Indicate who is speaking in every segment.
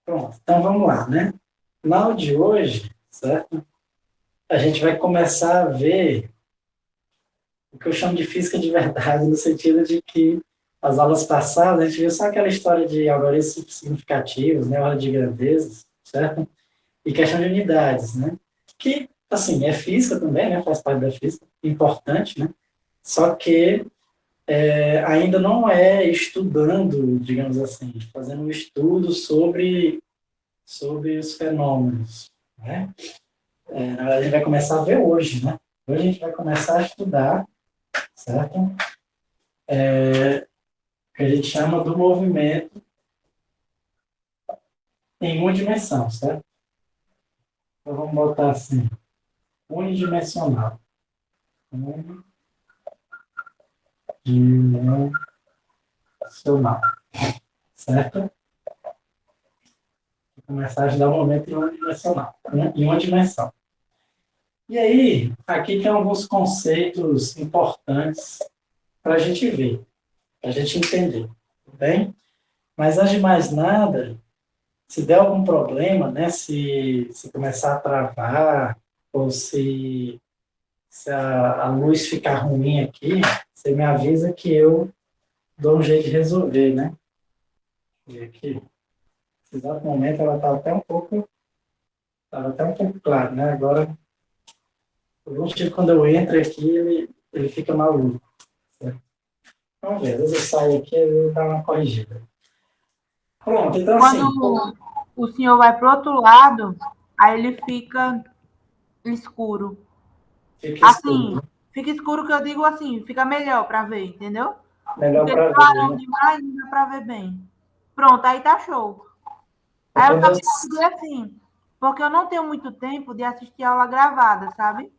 Speaker 1: Pronto, então vamos lá, né? Na aula de hoje, certo? A gente vai começar a ver o que eu chamo de física de verdade, no sentido de que as aulas passadas a gente viu só aquela história de algoritmos significativos, né? Ordem de grandezas, certo? E questão de unidades, né? Que, assim, é física também, né? Faz parte da física, importante, né? Só que ainda não é estudando, digamos assim, fazendo um estudo sobre os fenômenos, né? A gente vai começar a ver hoje, né? Hoje a gente vai começar a estudar, certo? Que a gente chama do movimento em uma dimensão, certo? Então vamos botar assim, unidimensional. Unidimensional, certo? Vou começar a estudar o movimento em unidimensional, em uma dimensão. E aí, aqui tem alguns conceitos importantes para a gente ver, para a gente entender, tudo bem? Mas antes de mais nada, se der algum problema, né, se começar a travar, ou se a luz ficar ruim aqui, você me avisa que eu dou um jeito de resolver, né? E aqui, nesse exato momento, ela estava até um pouco claro, né? Agora, o motivo quando eu entro aqui, ele fica maluco. Certo? Vamos ver, às vezes eu saio aqui e dá uma corrigida. Pronto, então assim,
Speaker 2: Quando o senhor vai para o outro lado, aí ele fica escuro.
Speaker 1: fica escuro,
Speaker 2: Assim,
Speaker 1: né?
Speaker 2: fica escuro que eu digo assim, fica melhor para ver, entendeu?
Speaker 1: Melhor
Speaker 2: Porque
Speaker 1: para ver,
Speaker 2: clarão
Speaker 1: né?
Speaker 2: demais não dá para ver bem. Pronto, aí tá show.
Speaker 1: É
Speaker 2: Aí eu
Speaker 1: quando
Speaker 2: só
Speaker 1: eu...
Speaker 2: queria pedir assim, porque eu não tenho muito tempo de assistir aula gravada, sabe?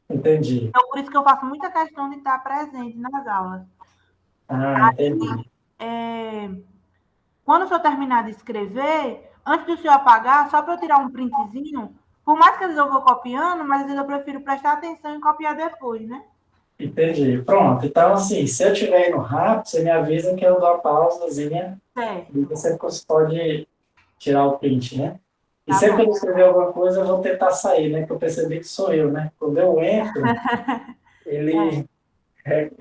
Speaker 1: Entendi.
Speaker 2: Então, por isso que eu faço muita questão de estar presente nas aulas.
Speaker 1: Ah, entendi.
Speaker 2: É, quando o senhor terminar de escrever, antes do senhor apagar, só para eu tirar um printzinho, por mais que às vezes eu vou copiando, mas às vezes eu prefiro prestar atenção e copiar depois, né?
Speaker 1: Entendi. Pronto. Então, assim, se eu estiver indo rápido, você me avisa que eu dou a pausazinha e
Speaker 2: Certo,
Speaker 1: você pode tirar o print, né? E
Speaker 2: tá
Speaker 1: sempre que
Speaker 2: bom.
Speaker 1: eu escrever alguma coisa, eu vou tentar sair, né? Porque eu percebi que sou eu, né? Quando eu entro,
Speaker 2: É,
Speaker 1: ele,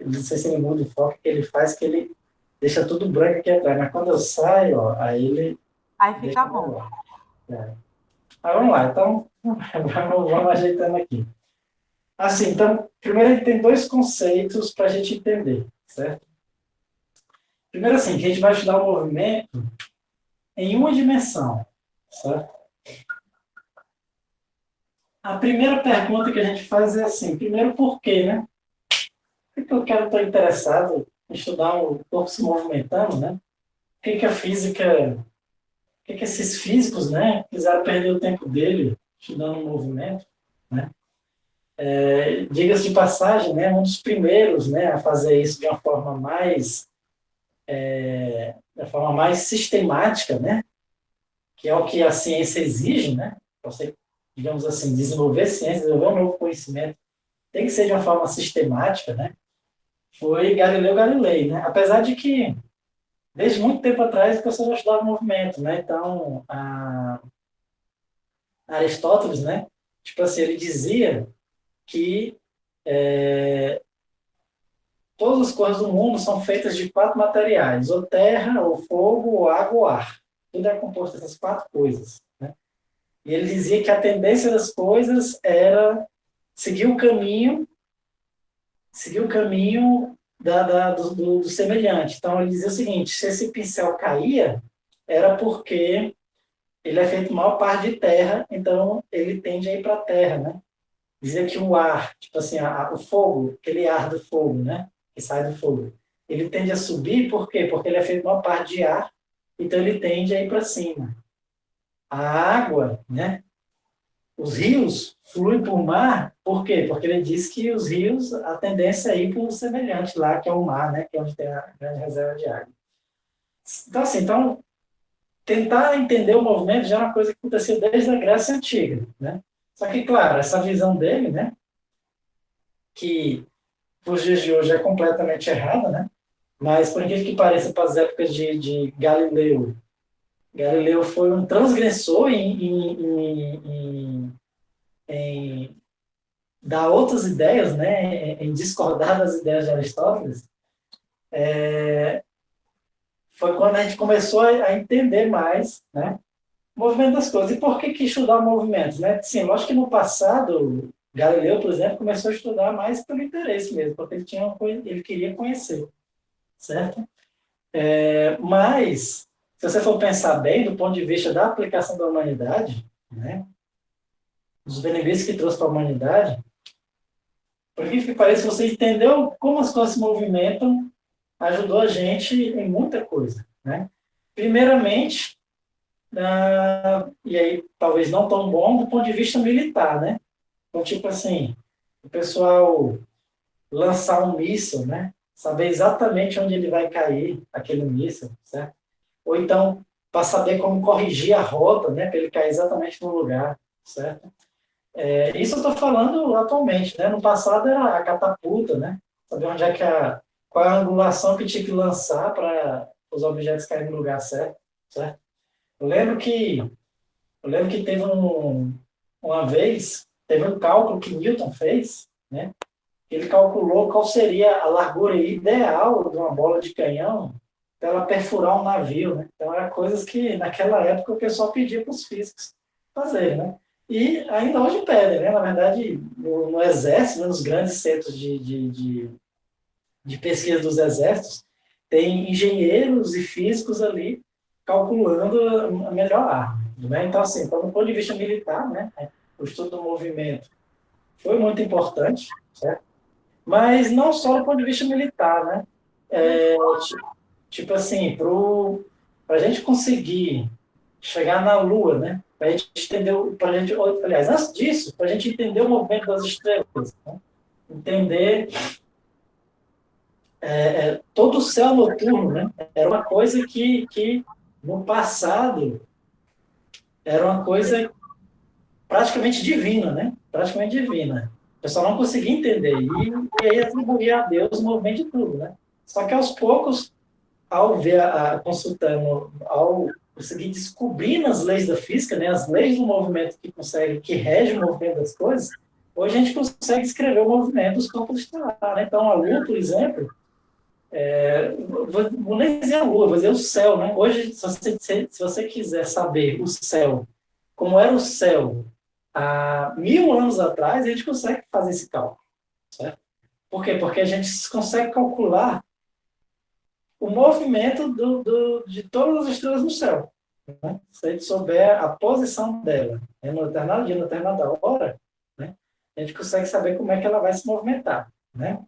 Speaker 1: não sei se ele muda o foco que ele faz, que ele deixa tudo branco aqui atrás. Mas quando eu saio, ó, aí ele
Speaker 2: aí
Speaker 1: deixa
Speaker 2: fica bom.
Speaker 1: melhor. É. Mas vamos lá, então, vamos ajeitando aqui. Assim, então, primeiro a gente tem dois conceitos para a gente entender, certo? Primeiro, assim, que a gente vai estudar o movimento em uma dimensão, certo? A primeira pergunta que a gente faz é assim, primeiro, por quê, né? Por que eu quero estar interessado em estudar o corpo se movimentando, né? Por que a física, por que esses físicos, né, quiseram perder o tempo dele estudando o movimento, né? Diga-se de passagem, né, um dos primeiros, né, a fazer isso de uma forma mais sistemática, né, que é o que a ciência exige, né, para você, digamos assim, desenvolver ciência, desenvolver um novo conhecimento, tem que ser de uma forma sistemática, né, foi Galileu Galilei, né, apesar de que, desde muito tempo atrás, o pessoal já estudava movimento, né, então, Aristóteles, né, tipo assim, ele dizia que todas as coisas do mundo são feitas de quatro materiais: ou terra, ou fogo, ou água, ou ar. Tudo é composto dessas quatro coisas. Né? E ele dizia que a tendência das coisas era seguir o caminho, seguir o caminho do semelhante. Então ele dizia o seguinte: se esse pincel caía, era porque ele é feito maior parte de terra, então ele tende a ir para a terra, né? Dizia que o ar, tipo assim, o fogo, aquele ar do fogo, né? Que sai do fogo, ele tende a subir, por quê? Porque ele é feito uma parte de ar, então ele tende a ir para cima. A água, né? Os rios fluem por mar, por quê? Porque ele diz que os rios, a tendência é ir para o semelhante lá, que é o mar, né? Que é onde tem a grande reserva de água. Então, assim, tentar entender o movimento já é uma coisa que aconteceu desde a Grécia Antiga, né? Só que, claro, essa visão dele, né? Que os dias de hoje é completamente errada, né? Mas, por incrível que pareça, para as épocas de Galileu, Galileu foi um transgressor em dar outras ideias, né, em discordar das ideias de Aristóteles. Foi quando a gente começou a entender mais, né, o movimento das coisas. E por que estudar movimentos, né? Sim, lógico que no passado, Galileu, por exemplo, começou a estudar mais pelo interesse mesmo, porque ele queria conhecer, certo? Mas, se você for pensar bem, do ponto de vista da aplicação da humanidade, né, dos benefícios que trouxe para a humanidade, por que pareça, você entendeu como as coisas se movimentam, ajudou a gente em muita coisa, né? Primeiramente, e aí talvez não tão bom do ponto de vista militar, né? Então, tipo assim, o pessoal lançar um míssil, né? Saber exatamente onde ele vai cair, aquele míssil, certo? Ou então, para saber como corrigir a rota, né? Para ele cair exatamente no lugar, certo? Isso eu estou falando atualmente, né? No passado era a catapulta, né? Saber onde é qual é a angulação que tinha que lançar para os objetos caírem no lugar certo, certo? Eu lembro que, teve uma vez, teve um cálculo que Newton fez, né? Ele calculou qual seria a largura ideal de uma bola de canhão para ela perfurar um navio, né? Então, eram coisas que, naquela época, o pessoal pedia para os físicos fazerem, né? E ainda hoje pedem, né? Na verdade, no Exército, né? Nos grandes centros de pesquisa dos exércitos, tem engenheiros e físicos ali calculando a melhor arma, né? Então, assim, do ponto de vista militar, né? O estudo do movimento foi muito importante, certo? Mas não só do ponto de vista militar, né? Tipo assim, para a gente conseguir chegar na Lua, né? Para a gente entender, aliás, antes disso, para a gente entender o movimento das estrelas, né? Entender todo o céu noturno, né? Era uma coisa que no passado era uma coisa praticamente divina, né? Praticamente divina. O pessoal não conseguia entender e aí atribuía a Deus o movimento de tudo, né? Só que aos poucos, ao ver, consultando, ao conseguir descobrir nas leis da física, né, as leis do movimento que rege o movimento das coisas, hoje a gente consegue escrever o movimento dos corpos estelares, né? Então, a Lua, por exemplo, vou nem dizer a Lua, vou dizer o céu, né? Hoje, se você quiser saber o céu, como era o céu há 1000 anos atrás, a gente consegue fazer esse cálculo, certo? Por quê? Porque a gente consegue calcular o movimento de todas as estrelas no céu. Né? Se a gente souber a posição dela, né, no determinado dia, no determinada hora, né, a gente consegue saber como é que ela vai se movimentar. Né?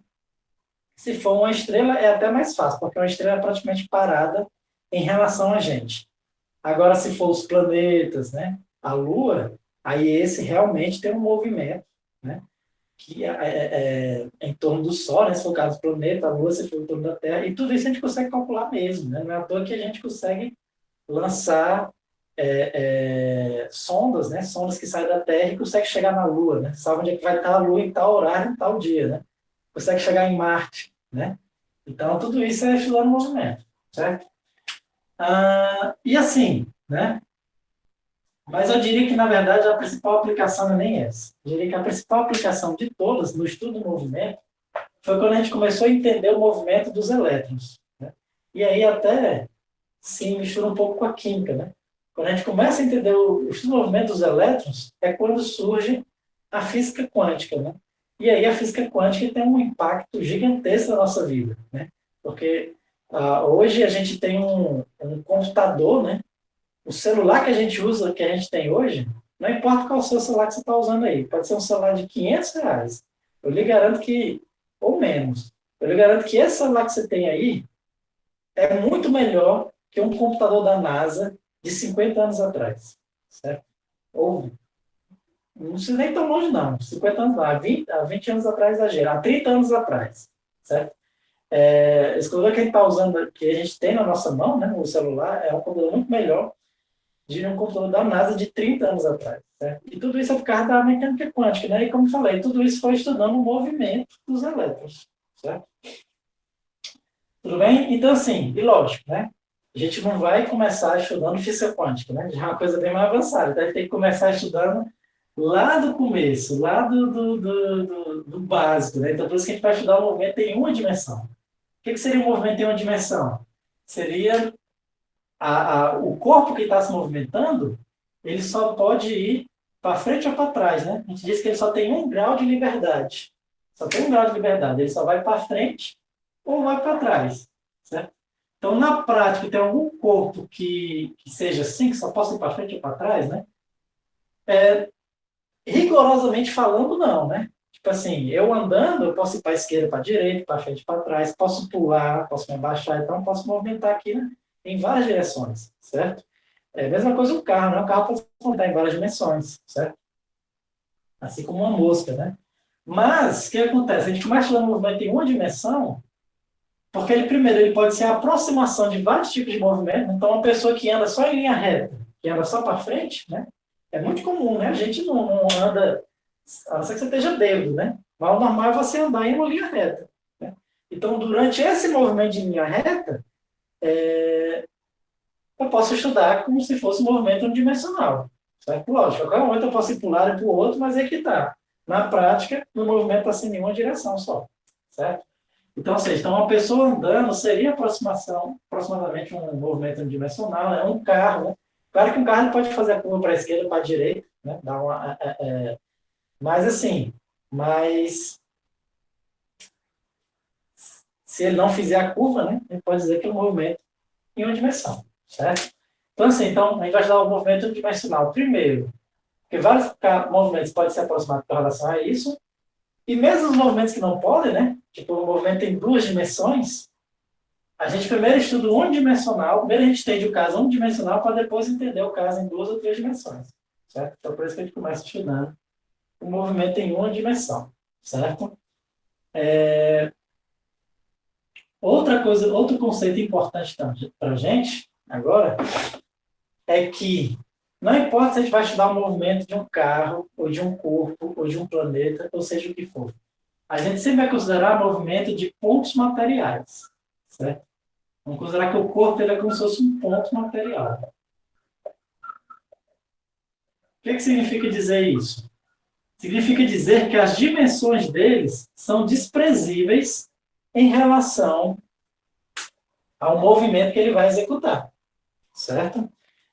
Speaker 1: Se for uma estrela, é até mais fácil, porque uma estrela é praticamente parada em relação a gente. Agora, se for os planetas, né, a Lua, aí esse realmente tem um movimento, né, que é em torno do Sol, né, se for o caso do planeta, a Lua, se for em torno da Terra, e tudo isso a gente consegue calcular mesmo. Né? Não é à toa que a gente consegue lançar sondas, né, sondas que saem da Terra e conseguem chegar na Lua, né, sabe onde é que vai estar a Lua em tal horário, em tal dia, né? Consegue chegar em Marte, né? Então, tudo isso é estudando movimento, certo? E assim, né? Mas eu diria que, na verdade, a principal aplicação não é nem essa. Eu diria que a principal aplicação de todas no estudo do movimento foi quando a gente começou a entender o movimento dos elétrons. Né? E aí até se mistura um pouco com a química. Né? Quando a gente começa a entender o estudo do movimento dos elétrons, é quando surge a física quântica. Né? E aí a física quântica tem um impacto gigantesco na nossa vida. Né? Porque hoje a gente tem um computador, né? O celular que a gente usa, que a gente tem hoje, não importa qual o seu celular que você está usando aí, pode ser um celular de R$ 500. Eu lhe garanto que, ou menos, eu lhe garanto que esse celular que você tem aí é muito melhor que um computador da NASA de 50 anos atrás. Certo? Ou, não precisa nem tão longe, não. 50 anos lá, 20 anos atrás, exagero, há 30 anos atrás. Certo? Esse computador que a gente está usando, que a gente tem na nossa mão, né, o celular, é um computador muito melhor de um computador da NASA de 30 anos atrás. Certo? E tudo isso é por causa da mecânica quântica. Né? E como falei, tudo isso foi estudando o movimento dos elétrons. Certo? Tudo bem? Então, assim, e lógico, né? a gente não vai começar estudando física quântica, né? Já é uma coisa bem mais avançada. Então, a gente tem que começar estudando lá do começo, lá do básico, né? Então, por isso que a gente vai estudar o movimento em uma dimensão. O que seria um movimento em uma dimensão? Seria o corpo que está se movimentando, ele só pode ir para frente ou para trás, né? A gente diz que ele só tem 1 grau de liberdade. Só tem 1 grau de liberdade. Ele só vai para frente ou vai para trás, certo? Então, na prática, tem algum corpo que seja assim, que só possa ir para frente ou para trás, né? Rigorosamente falando, não, né? Tipo assim, eu andando, eu posso ir para a esquerda, para a direita, para frente, para trás, posso pular, posso me abaixar, então posso movimentar aqui, né, em várias direções, certo? É a mesma coisa o carro, né? O carro pode se movimentar em várias dimensões, certo? Assim como uma mosca, né? Mas, o que acontece? A gente começa a estudar o movimento em uma dimensão, porque ele, primeiro, ele pode ser a aproximação de vários tipos de movimento. Então, uma pessoa que anda só em linha reta, que anda só para frente, né? É muito comum, né? A gente não anda, a não ser que você esteja bêbado, né? Mas o normal é você andar em uma linha reta, né? Então, durante esse movimento de linha reta, eu posso estudar como se fosse um movimento unidimensional, certo? Lógico, a qualquer momento eu posso ir para um lado e para o outro, mas é que tá. Na prática, o movimento está sem nenhuma direção só, certo? Então, ou seja, uma pessoa andando seria aproximadamente um movimento unidimensional, é um carro, né? Claro que um carro ele pode fazer a curva para a esquerda ou para a direita, né? Mas assim, se ele não fizer a curva, né? Ele pode dizer que é um movimento em uma dimensão, certo? Então, assim, a gente vai estudar o movimento unidimensional primeiro, porque vários movimentos podem ser aproximados com relação a isso, e mesmo os movimentos que não podem, né? Tipo, o movimento em 2 dimensões, a gente primeiro estuda o unidimensional, primeiro a gente entende o caso unidimensional para depois entender o caso em 2 ou 3 dimensões, certo? Então, por isso que a gente começa estudando o movimento em uma dimensão, certo? Outra coisa, outro conceito importante para a gente, agora, é que não importa se a gente vai estudar o movimento de um carro, ou de um corpo, ou de um planeta, ou seja o que for. A gente sempre vai considerar movimento de pontos materiais, certo? Vamos considerar que o corpo ele é como se fosse um ponto material. O que significa dizer isso? Significa dizer que as dimensões deles são desprezíveis em relação ao movimento que ele vai executar, certo?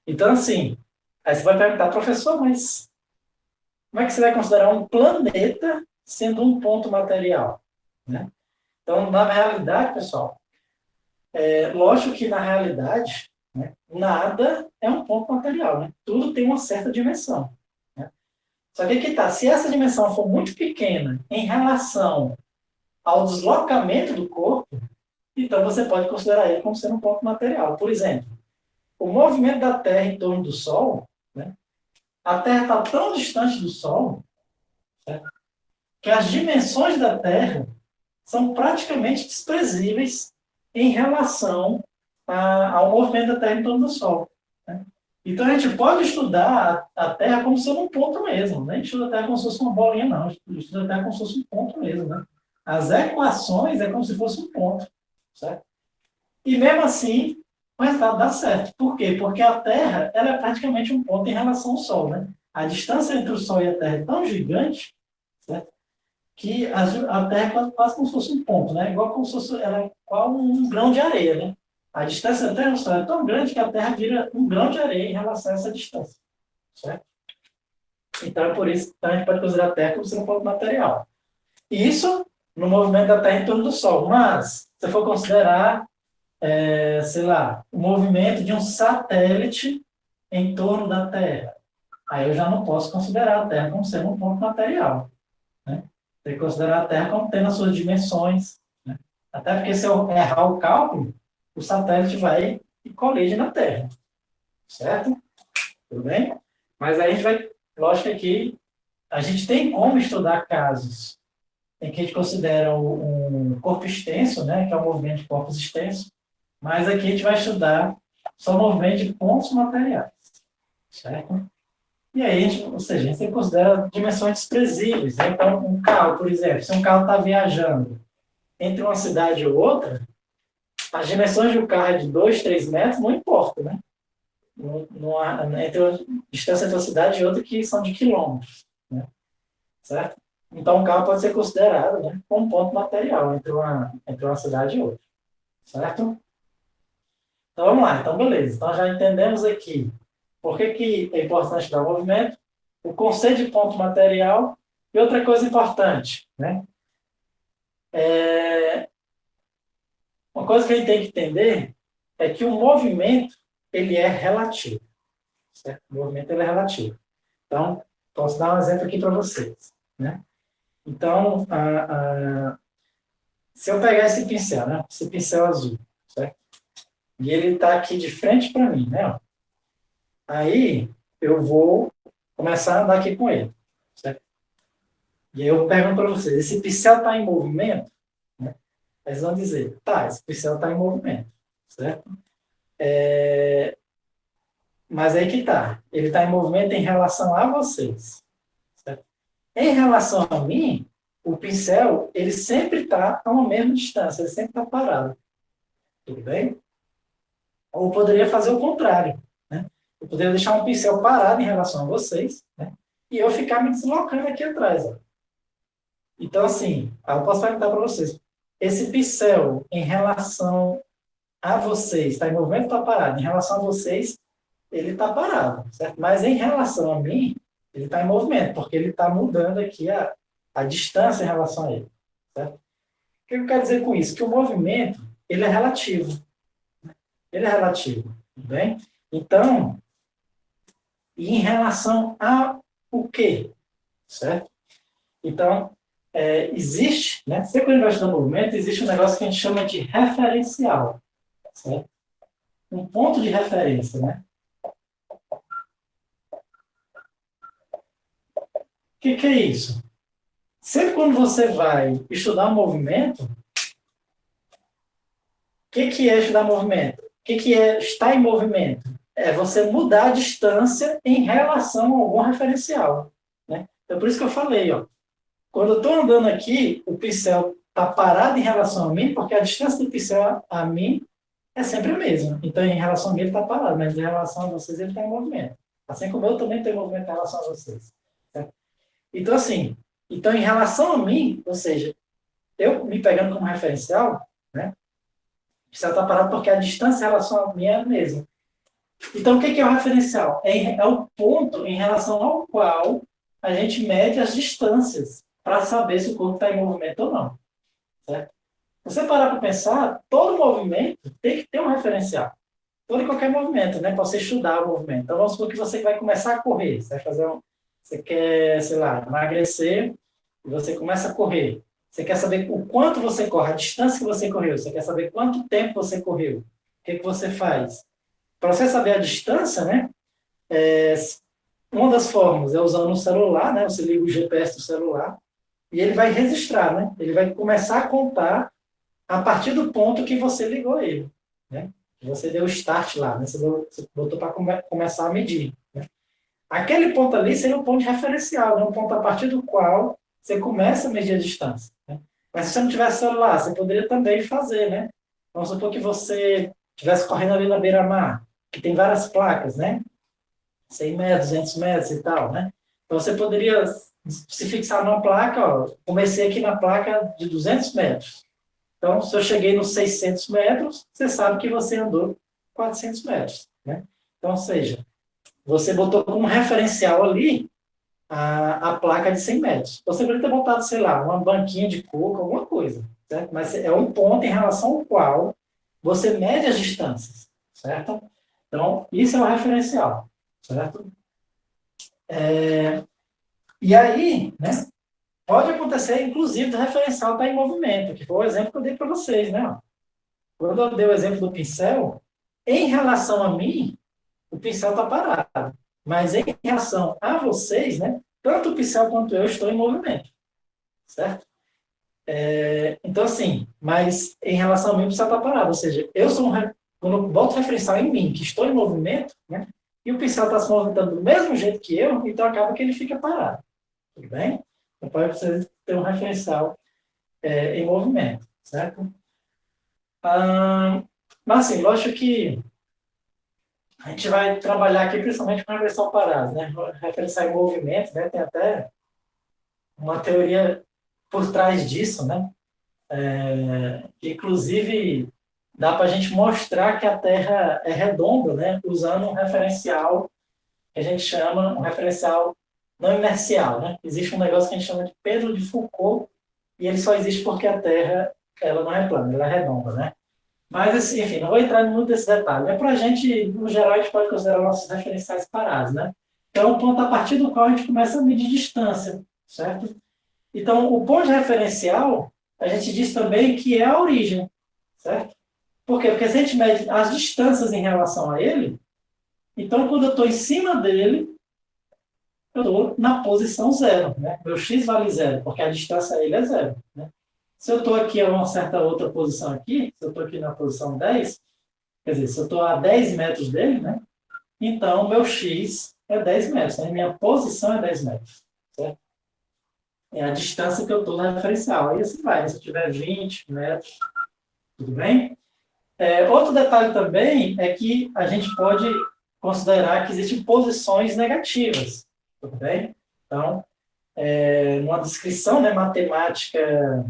Speaker 1: Então, assim, aí você vai perguntar, professor, mas como é que você vai considerar um planeta sendo um ponto material, né? Então, na realidade, pessoal, lógico que na realidade, né, nada é um ponto material, né? Tudo tem uma certa dimensão, né? Só que aqui está, se essa dimensão for muito pequena em relação ao deslocamento do corpo, então você pode considerar ele como sendo um ponto material. Por exemplo, o movimento da Terra em torno do Sol, né? A Terra está tão distante do Sol, certo? Que as dimensões da Terra são praticamente desprezíveis em relação ao movimento da Terra em torno do Sol, né? Então, a gente pode estudar a Terra como sendo um ponto mesmo, né? A gente estuda a Terra como se fosse uma bolinha, não. A gente estuda a Terra como se fosse um ponto mesmo, né? As equações é como se fosse um ponto, certo? E mesmo assim, o resultado dá certo. Por quê? Porque a Terra ela é praticamente um ponto em relação ao Sol, né? A distância entre o Sol e a Terra é tão gigante, certo? Que a Terra é quase como se fosse um ponto, né? Igual como se fosse, ela é igual um grão de areia, né? A distância da Terra e o Sol é tão grande que a Terra vira um grão de areia em relação a essa distância, certo? Então, é por isso que a gente pode considerar a Terra como sendo um ponto material. Isso no movimento da Terra em torno do Sol. Mas, se for considerar, sei lá, o movimento de um satélite em torno da Terra, aí eu já não posso considerar a Terra como sendo um ponto material, né? Tem que considerar a Terra como tendo as suas dimensões, né? Até porque se eu errar o cálculo, o satélite vai e colide na Terra, certo? Tudo bem? Mas aí a gente vai, lógico que aqui, a gente tem como estudar casos em que a gente considera um corpo extenso, né, que é o movimento de corpos extensos, mas aqui a gente vai estudar só o movimento de pontos materiais, certo? E aí, ou seja, a gente considera dimensões desprezíveis, né? Então, um carro, por exemplo, se um carro está viajando entre uma cidade ou outra, as dimensões de um carro é de 2, 3 metros, não importa, né? Não há, entre a distância entre uma cidade e outra que são de quilômetros, né? Certo? Então, o carro pode ser considerado, né, como um ponto material entre uma cidade e outra, certo? Então, vamos lá. Então, beleza. Então, já entendemos aqui por que é importante dar movimento, o conceito de ponto material e outra coisa importante, né? Uma coisa que a gente tem que entender é que o movimento, ele é relativo, certo? O movimento, ele é relativo. Então, posso dar um exemplo aqui para vocês, né? Então, se eu pegar esse pincel, né? Esse pincel azul, certo? E ele está aqui de frente para mim, né? Aí, eu vou começar a andar aqui com ele, certo? E aí eu pergunto para vocês, esse pincel está em movimento? Né? Eles vão dizer, tá, esse pincel está em movimento, certo? Mas aí que tá, ele está em movimento em relação a vocês, certo? Em relação a mim, o pincel, ele sempre está a uma mesma distância, ele sempre está parado, tudo bem? Ou eu poderia fazer o contrário, né? Eu poderia deixar um pincel parado em relação a vocês, né? E eu ficar me deslocando aqui atrás, ó. Então, assim, eu posso perguntar para vocês, esse pincel, em relação a vocês, está em movimento ou está parado? Em relação a vocês, ele está parado, certo? Mas em relação a mim, ele está em movimento, porque ele está mudando aqui a distância em relação a ele, certo? O que eu quero dizer com isso? Que o movimento, ele é relativo. Ele é relativo, tudo bem? Então, e em relação a o quê? Certo? Então, existe, né? Sempre quando a gente vai estudar movimento, existe um negócio que a gente chama de referencial, certo? Um ponto de referência, né? O que é isso? Sempre quando você vai estudar um movimento, o que é estudar movimento? O que é estar em movimento? É você mudar a distância em relação a algum referencial, né? Então, por isso que eu falei, ó, quando eu estou andando aqui, o pincel está parado em relação a mim, porque a distância do pincel a mim é sempre a mesma. Então, em relação a mim, ele está parado, mas em relação a vocês, ele está em movimento. Assim como eu também estou em movimento em relação a vocês. Certo? Então, assim, em relação a mim, ou seja, eu me pegando como referencial, né, o pincel está parado porque a distância em relação a mim é a mesma. Então, o que é o referencial? É o ponto em relação ao qual a gente mede as distâncias para saber se o corpo está em movimento ou não. Certo? Você parar para pensar, todo movimento tem que ter um referencial. Todo e qualquer movimento, né? Para você estudar o movimento. Então, vamos supor que você vai começar a correr. Você quer, sei lá, emagrecer e você começa a correr. Você quer saber o quanto você corre, a distância que você correu. Você quer saber quanto tempo você correu. O que você faz? Para você saber a distância, né? Uma das formas é usando o celular, né? Você liga o GPS do celular e ele vai registrar, né? Ele vai começar a contar a partir do ponto que você ligou ele, né? Você deu o start lá, né? Você botou para começar a medir, né? Aquele ponto ali seria um ponto de referencial, né? Um ponto a partir do qual você começa a medir a distância, né? Mas se você não tivesse celular, você poderia também fazer, né? Vamos supor que você estivesse correndo ali na beira-mar, que tem várias placas, né? 100 metros, 200 metros e tal, né? Então, você poderia se fixar numa placa, ó, comecei aqui na placa de 200 metros. Então, se eu cheguei nos 600 metros, você sabe que você andou 400 metros, né? Então, ou seja, você botou como referencial ali a placa de 100 metros. Você poderia ter botado, sei lá, uma banquinha de coco, alguma coisa, certo? Mas é um ponto em relação ao qual você mede as distâncias, certo? Então, isso é o referencial, certo? E aí, né, pode acontecer, inclusive, do referencial estar em movimento, que foi o exemplo que eu dei para vocês, né? Quando eu dei o exemplo do pincel, em relação a mim, o pincel está parado. Mas em relação a vocês, né, tanto o pincel quanto eu estou em movimento, certo? Então, assim, mas em relação a mim, o pincel está parado. Ou seja, quando eu boto referencial em mim, que estou em movimento, né, e o pincel está se movimentando do mesmo jeito que eu, então acaba que ele fica parado. Tudo bem? Então, pode você ter um referencial em movimento, certo? Mas, assim, lógico que a gente vai trabalhar aqui principalmente com reversão parada, né? Referenciar em movimento, né? Tem até uma teoria por trás disso, né? Que, inclusive, dá para a gente mostrar que a Terra é redonda, né? Usando um referencial que a gente chama um referencial não inercial, né? Existe um negócio que a gente chama de Pedro de Foucault e ele só existe porque a Terra ela não é plana, ela é redonda, né? Mas, assim, enfim, não vou entrar muito nesse detalhe. É para a gente, no geral, a gente pode considerar nossos referenciais parados, né? Então, o ponto a partir do qual a gente começa a medir distância, certo? Então, o ponto de referencial, a gente diz também que é a origem, certo? Por quê? Porque se a gente mede as distâncias em relação a ele, então, quando eu estou em cima dele, eu estou na posição zero, né? Meu x vale zero, porque a distância a ele é zero, né? Se eu estou aqui a uma certa outra posição aqui, se eu estou aqui na posição 10, quer dizer, se eu estou a 10 metros dele, né? Então, meu x é 10 metros, né? Minha posição é 10 metros, certo? É a distância que eu estou na referencial. Aí assim vai, né? Se eu tiver 20 metros, tudo bem? Outro detalhe também é que a gente pode considerar que existem posições negativas, tudo bem? Então, numa descrição, né, matemática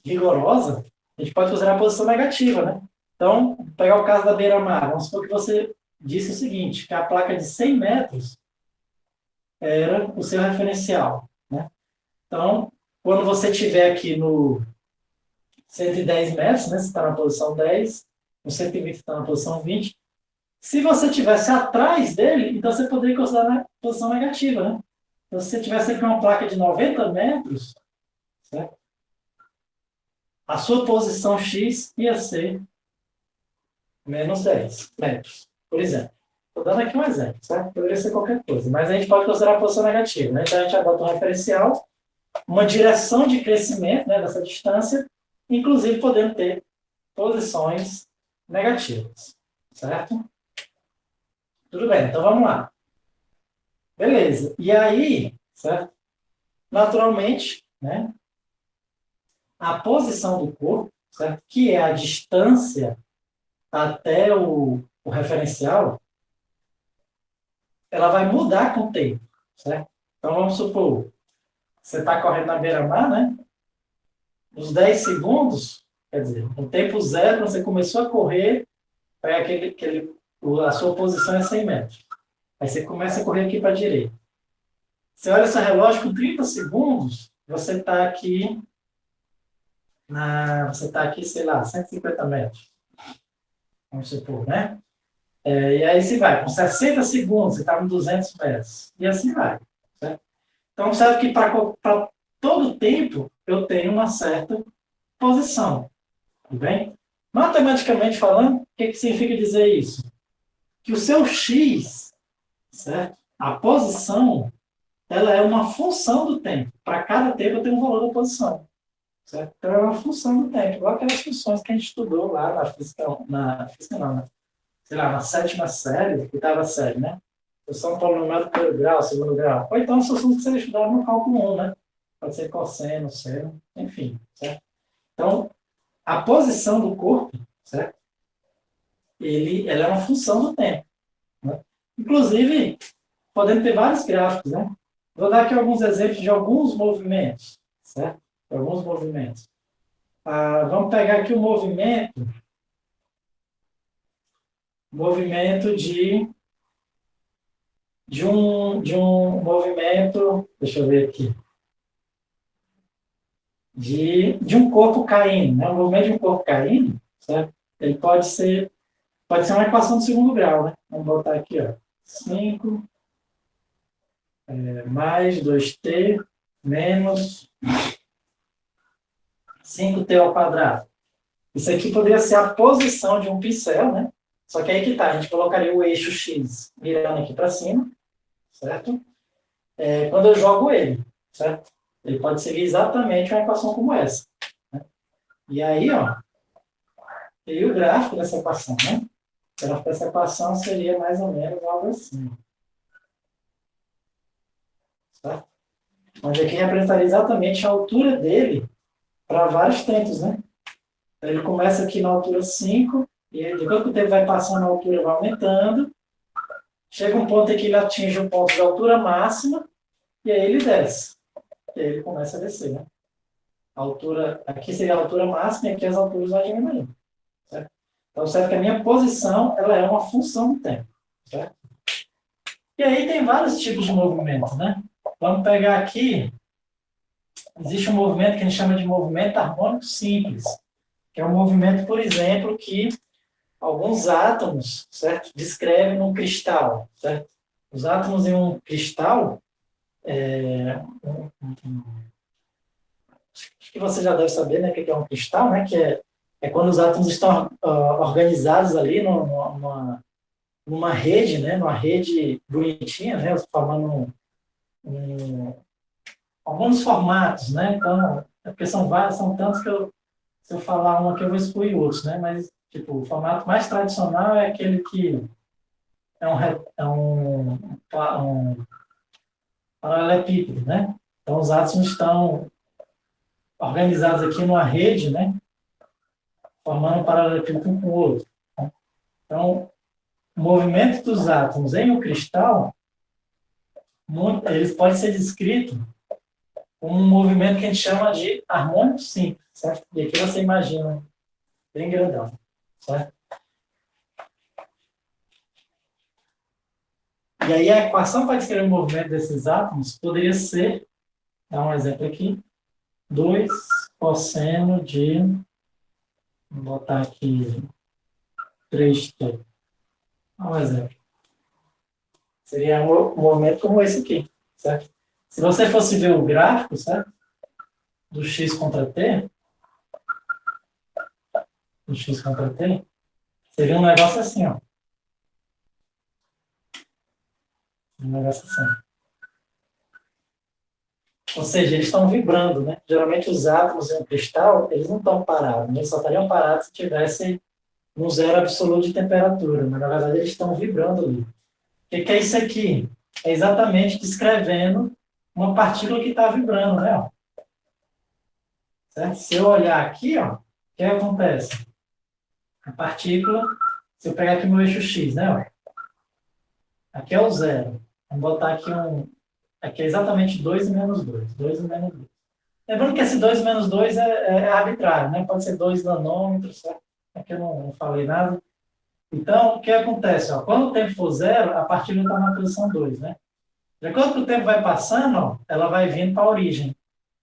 Speaker 1: rigorosa, a gente pode considerar a posição negativa, né? Então, pegar o caso da beira-mar, vamos supor que você disse o seguinte, que a placa de 100 metros era o seu referencial, né? Então, quando você estiver aqui no 110 metros, né, você está na posição 10, no 120 está na posição 20, se você estivesse atrás dele, então você poderia considerar na posição negativa, né? Então, se você tivesse aqui uma placa de 90 metros, certo? A sua posição X ia ser menos 10 metros, por exemplo. Estou dando aqui um exemplo, certo? Poderia ser qualquer coisa, mas a gente pode considerar a posição negativa, né? Então, a gente adota um referencial, uma direção de crescimento, né, dessa distância, inclusive podendo ter posições negativas, certo? Tudo bem, então vamos lá. Beleza. E aí, certo? Naturalmente, né, a posição do corpo, certo? Que é a distância até o referencial, ela vai mudar com o tempo, certo? Então vamos supor, você está correndo na beira-mar, né? Nos 10 segundos, quer dizer, no tempo zero, quando você começou a correr, a sua posição é 100 metros. Aí você começa a correr aqui para a direita. Você olha seu relógio com 30 segundos, você está aqui, sei lá, 150 metros. Vamos supor, né? E aí você vai, com 60 segundos, você está com 200 metros. E assim vai. Certo? Então, observe que para todo tempo eu tenho uma certa posição. Tudo bem? Matematicamente falando, o que significa dizer isso? Que o seu x, certo? A posição, ela é uma função do tempo. Para cada tempo eu tenho um valor da posição. Certo? Então, é uma função do tempo. Igual aquelas funções que a gente estudou lá na física não, né? Sei lá, na sétima série, oitava série, né? Função polinomial do primeiro grau, segundo grau. Ou então, as funções que você estudava no cálculo 1, né? Pode ser cosseno, seno, enfim, certo? Então, a posição do corpo, certo? Ela é uma função do tempo. Né? Inclusive, podendo ter vários gráficos, né? Vou dar aqui alguns exemplos de alguns movimentos, certo? Alguns movimentos. Vamos pegar aqui o movimento de um movimento, deixa eu ver aqui, de um corpo caindo, né? O movimento de um corpo caindo, certo? Ele pode ser uma equação de segundo grau, né? Vamos botar aqui, ó, 5 mais 2t menos 5t ao quadrado. Isso aqui poderia ser a posição de um pincel, né? Só que aí que tá, a gente colocaria o eixo x virando aqui para cima, certo? Quando eu jogo ele, certo? Ele pode seguir exatamente uma equação como essa. Né? E aí, ó, e o gráfico dessa equação, né? O gráfico dessa equação seria mais ou menos algo assim. Certo? Onde aqui representaria exatamente a altura dele para vários tempos, né? Então, ele começa aqui na altura 5, e aí, depois que o tempo vai passando, a altura vai aumentando. Chega um ponto em que ele atinge um ponto de altura máxima, e aí ele desce. E aí ele começa a descer, né? A altura, aqui seria a altura máxima, e aqui as alturas vão diminuindo. Certo? Então, certo que a minha posição, ela é uma função do tempo. Certo? E aí tem vários tipos de movimentos, né? Vamos pegar aqui, existe um movimento que a gente chama de movimento harmônico simples, que é um movimento, por exemplo, que alguns átomos, certo, descrevem num cristal, certo? Os átomos em um cristal, acho que você já deve saber, né, o que é um cristal, né, que é quando os átomos estão organizados ali numa rede, né, numa rede bonitinha, né, formando alguns formatos, né, então, é porque são vários, são tantos que se eu falar um aqui eu vou excluir outros, né, mas, tipo, o formato mais tradicional é aquele que é um paralelepípedo, né, então os átomos estão organizados aqui numa rede, né, formando um paralelepípedo um com o outro. Né? Então, o movimento dos átomos em um cristal, eles podem ser descritos como um movimento que a gente chama de harmônico simples, certo? E aqui você imagina, bem grandão, certo? E aí a equação para descrever o movimento desses átomos poderia ser, dar um exemplo aqui, 2 cosseno de, vou botar aqui 3t. Dá um exemplo. Seria um movimento como esse aqui, certo? Se você fosse ver o gráfico, certo? Do x contra t, seria um negócio assim, ó. Um negócio assim. Ou seja, eles estão vibrando, né? Geralmente os átomos em um cristal, eles não estão parados, né? Eles só estariam parados se tivesse no zero absoluto de temperatura, mas na verdade eles estão vibrando ali. O que é isso aqui? É exatamente descrevendo uma partícula que está vibrando, né? Certo? Se eu olhar aqui, ó, o que acontece? A partícula, se eu pegar aqui meu eixo X, né? Aqui é o zero. Vamos botar aqui aqui é exatamente 2 e menos 2. 2 e menos 2. Lembrando que esse 2 menos 2 é arbitrário, né? Pode ser 2 nanômetros, certo? Aqui eu não falei nada. Então, o que acontece? Ó, quando o tempo for zero, a partícula está na posição 2, né? De acordo com o tempo vai passando, ó, ela vai vindo para a origem.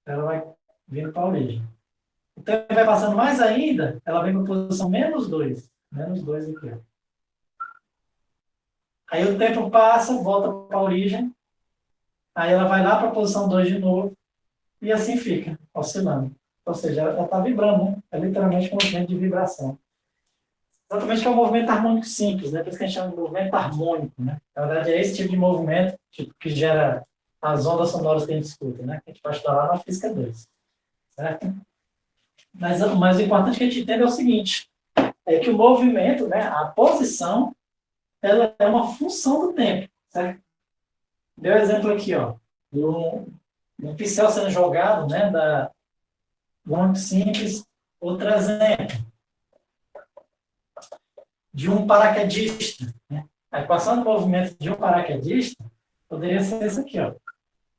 Speaker 1: Ela vai vindo para a origem. O tempo vai passando mais ainda, ela vem para a posição menos 2. Menos 2 aqui. Ó. Aí o tempo passa, volta para a origem. Aí ela vai lá para a posição 2 de novo. E assim fica, oscilando. Ou seja, ela está vibrando, né? É literalmente um movimento de vibração. Exatamente que é um movimento harmônico simples, né? Por isso que a gente chama de movimento harmônico, né? Na verdade, é esse tipo de movimento que gera as ondas sonoras que a gente escuta, né? Que a gente vai estudar lá na Física 2. Certo? Mas o mais importante que a gente entenda é o seguinte, é que o movimento, né, a posição, ela é uma função do tempo, certo? Deu um exemplo aqui, ó, um pincel sendo jogado, né, do âmbito simples, outro exemplo, de um paraquedista, né? A equação do movimento de um paraquedista poderia ser isso aqui, ó,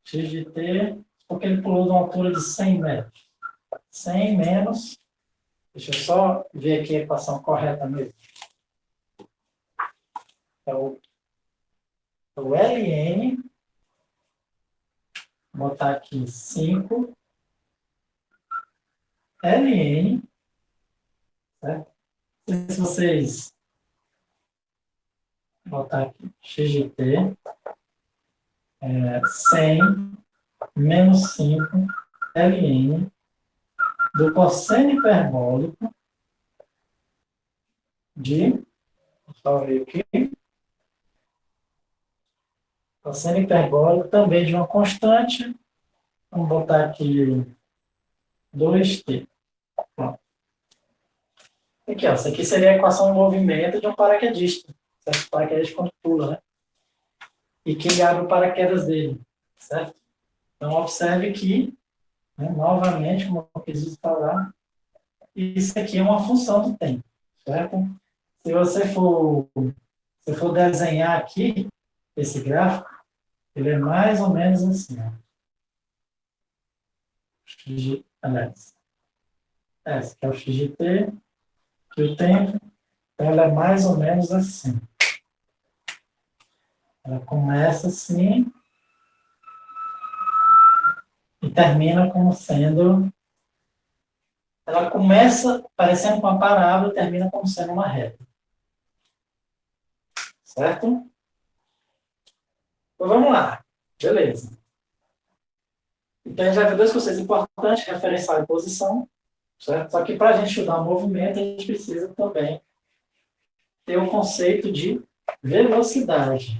Speaker 1: x de t, porque ele pulou de uma altura de 100 metros. 100 menos, deixa eu só ver aqui a equação correta mesmo. É o ln, vou botar aqui 5, ln, certo? Se vocês botar aqui x de t, 100 menos 5 ln do cosseno hiperbólico de, só ver aqui, cosseno hiperbólico também de uma constante, vamos botar aqui 2t. Pronto. Aqui, ó, isso aqui seria a equação de movimento de um paraquedista. Certo? O paraquedista quando pula, né? E quem abre o paraquedas dele, certo? Então, observe que, né, novamente, como eu quis falar, isso aqui é uma função do tempo, certo? Se você for desenhar aqui, esse gráfico, ele é mais ou menos assim, ó. Aliás, esse aqui é o XGT, que o tempo, então ela é mais ou menos assim. Ela começa assim e termina como sendo... Ela começa parecendo uma parábola e termina como sendo uma reta. Certo? Então vamos lá. Beleza. Então a gente já viu dois conceitos importantes, referencial e posição. Certo? Só que para a gente estudar o movimento, a gente precisa também ter o conceito de velocidade.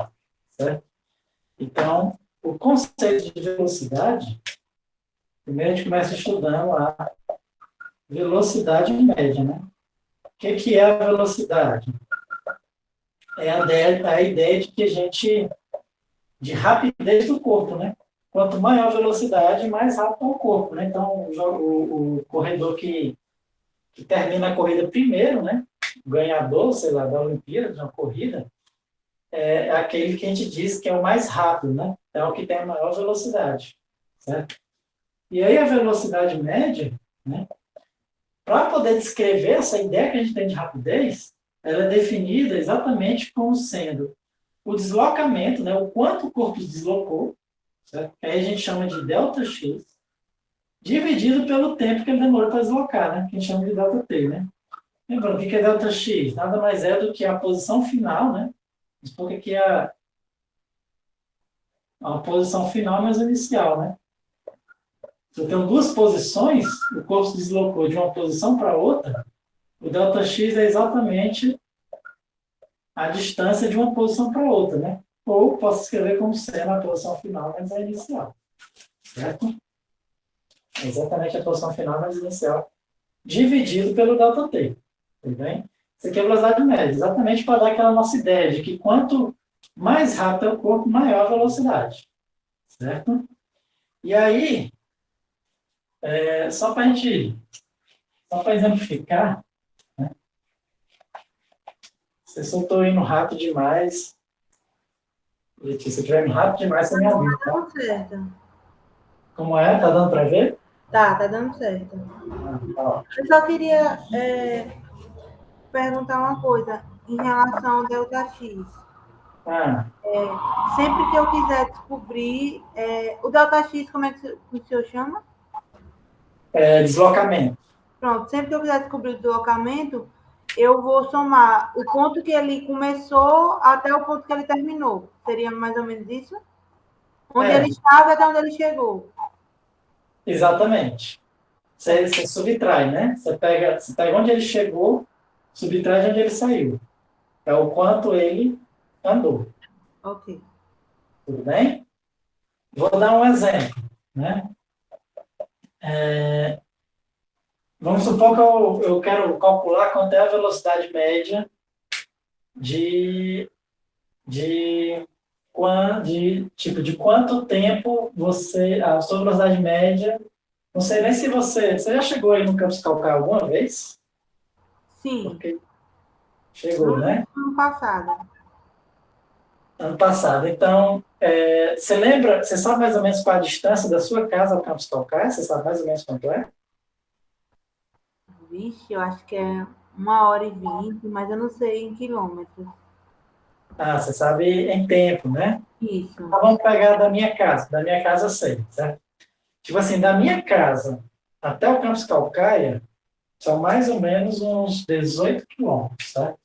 Speaker 1: Certo? Então, o conceito de velocidade, primeiro a gente começa estudando a velocidade média, né? O que é a velocidade? É a ideia de que a gente, de rapidez do corpo, né? Quanto maior a velocidade, mais rápido é o corpo, né? Então, o corredor que termina a corrida primeiro, né? O ganhador, sei lá, da Olimpíada, de uma corrida, é aquele que a gente diz que é o mais rápido, né? É o que tem a maior velocidade, certo? E aí a velocidade média, né? Para poder descrever essa ideia que a gente tem de rapidez, ela é definida exatamente como sendo o deslocamento, né? O quanto o corpo se deslocou, certo? Que aí a gente chama de ΔX, dividido pelo tempo que ele demorou para deslocar, né? Que a gente chama de ΔT, né? Lembrando, o que é ΔX? Nada mais é do que a posição final, né? Porque aqui é a posição final mais a inicial, né? Se eu tenho duas posições, o corpo se deslocou de uma posição para outra, o ΔX é exatamente a distância de uma posição para outra, né? Ou posso escrever como sendo a posição final mais a inicial, certo? É exatamente a posição final mais inicial, dividido pelo ΔT, tudo bem? Isso aqui é a velocidade média, exatamente para dar aquela nossa ideia de que quanto mais rápido é o corpo, maior a velocidade, certo? E aí, só para exemplificar, né? Se eu estou indo rápido demais, Letícia, se eu estiver indo rápido demais, você me avisa,
Speaker 2: Tá
Speaker 1: tá?
Speaker 2: dando certo.
Speaker 1: Como é? Tá dando para ver?
Speaker 2: Tá dando certo.
Speaker 1: Ó.
Speaker 2: Eu só queria perguntar uma coisa em relação ao ΔX.
Speaker 1: Ah,
Speaker 2: Sempre que eu quiser descobrir o ΔX, como é que o senhor chama?
Speaker 1: deslocamento.
Speaker 2: Pronto, sempre que eu quiser descobrir o deslocamento, eu vou somar o ponto que ele começou até o ponto que ele terminou. Seria mais ou menos isso? Onde ele estava até onde ele chegou.
Speaker 1: Exatamente. Você subtrai, né? Você pega onde ele chegou, subtrai de onde ele saiu. É o quanto ele andou.
Speaker 2: Ok.
Speaker 1: Tudo bem? Vou dar um exemplo, né? Vamos supor que eu quero calcular quanto é a velocidade média de quanto tempo a sua velocidade média. Não sei nem se você já chegou aí no Campus Calcaia alguma vez?
Speaker 2: Sim.
Speaker 1: Porque chegou, né?
Speaker 2: No ano passado.
Speaker 1: Ano passado. Então, você sabe mais ou menos qual a distância da sua casa ao Campus Calcaia? Você sabe mais ou menos quanto é?
Speaker 2: Vixe, eu acho que é 1h20, mas eu não sei em quilômetros.
Speaker 1: Ah, você sabe em tempo, né?
Speaker 2: Isso.
Speaker 1: Então, vamos pegar da minha casa. Da minha casa, sei, certo? Tipo assim, da minha casa até o Campus Calcaia, são mais ou menos uns 18 quilômetros, certo?